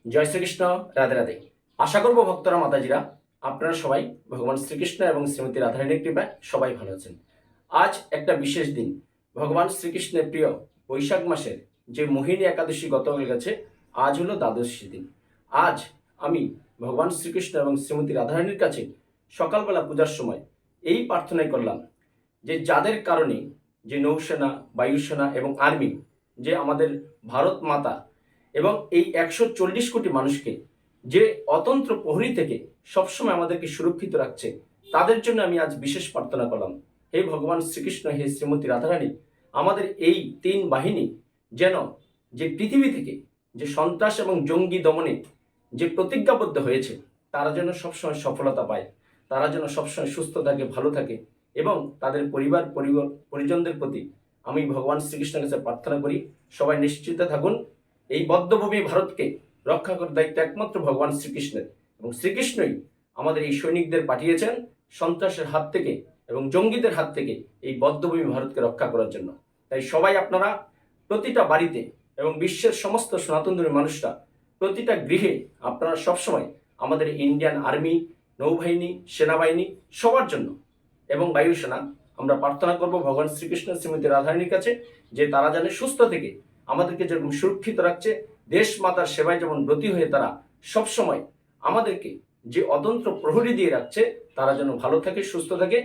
জয় শ্রীকৃষ্ণ। রাধে রাধে। আশা করব ভক্তরা মাতাজিরা আপনারা সবাই ভগবান শ্রীকৃষ্ণ এবং শ্রীমতী রাধারানীর কৃপায় সবাই ভালো আছেন। আজ একটা বিশেষ দিন, ভগবান শ্রীকৃষ্ণের প্রিয় বৈশাখ মাসের যে মোহিনী একাদশী গতকাল গেছে, আজ হলো দ্বাদশী দিন। আজ আমি ভগবান শ্রীকৃষ্ণ এবং শ্রীমতী রাধারানীর কাছে সকালবেলা পূজার সময় এই প্রার্থনাই করলাম যে যাদের কারণে যে নৌসেনা, বায়ুসেনা এবং আর্মি, যে আমাদের ভারত মাতা এবং এই 140 কোটি মানুষকে যে অতন্ত্র প্রহরী থেকে সবসময় আমাদেরকে সুরক্ষিত রাখছে, তাদের জন্য আমি আজ বিশেষ প্রার্থনা করলাম। হে ভগবান শ্রীকৃষ্ণ, হে শ্রীমতী রাধারানী, আমাদের এই তিন বাহিনী যেন যে পৃথিবী থেকে যে সন্ত্রাস এবং জঙ্গি দমনে যে প্রতিজ্ঞাবদ্ধ হয়েছে, তারা যেন সবসময় সফলতা পায়, তারা যেন সবসময় সুস্থ থাকে, ভালো থাকে এবং তাদের পরিজনদের প্রতি আমি ভগবান শ্রীকৃষ্ণের কাছে প্রার্থনা করি সবাই নিশ্চিন্তে থাকুন। এই বদ্ধভূমি ভারতকে রক্ষা করার দায়িত্ব একমাত্র ভগবান শ্রীকৃষ্ণের, এবং শ্রীকৃষ্ণই আমাদের এই সৈনিকদের পাঠিয়েছেন সন্ত্রাসের হাত থেকে এবং জঙ্গিদের হাত থেকে এই বদ্ধভূমি ভারতকে রক্ষা করার জন্য। তাই সবাই আপনারা প্রতিটা বাড়িতে এবং বিশ্বের সমস্ত সনাতনধর্মী মানুষরা প্রতিটা গৃহে আপনারা সবসময় আমাদের ইন্ডিয়ান আর্মি, নৌবাহিনী, সেনাবাহিনী সবার জন্য এবং বায়ুসেনা আমরা প্রার্থনা করব ভগবান শ্রীকৃষ্ণ শ্রীমতী রাধারানীর কাছে যে তারা যেন সুস্থ থেকে আমাদেরকে যেরকম সুরক্ষিত রাখছে, দেশ মাতার সেবায় যেমন ব্রতী হয়ে তারা সবসময় আমাদেরকে যে অতন্ত্র প্রহরী দিয়ে রাখছে, তারা যেন ভালো থাকে, সুস্থ থাকে।